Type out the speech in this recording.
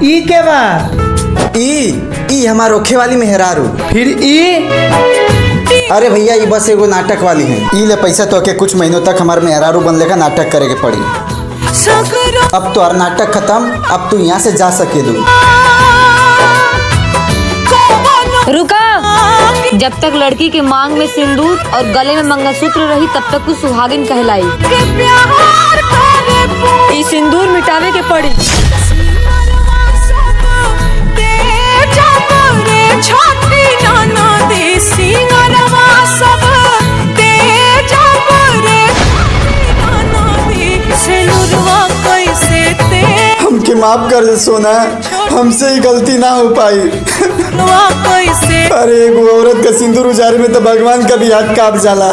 ई के बा? ई हमार ओखे वाली मेहरारू। फिर ई? अरे भैया ये बस एगो नाटक वाली है। ई ले पैसा तो के कुछ महीनों तक हमार मेहरारू बनने का नाटक करे के पड़ी। अब तो हर नाटक खत्म, अब तू यहाँ से जा सकेलू। रुका, जब तक लड़की के मांग में सिंदूर और गले में मंगलसूत्र रही तब तक कुछ सुहागिन कहलाई। ई सिंदूर मिटावे के पड़ी। हमके माफ कर दे सोना, हमसे ही गलती ना हो पाई। अरे एगो औरत का सिंदूर उजारे में तो भगवान का भी हाथ कांप जाला।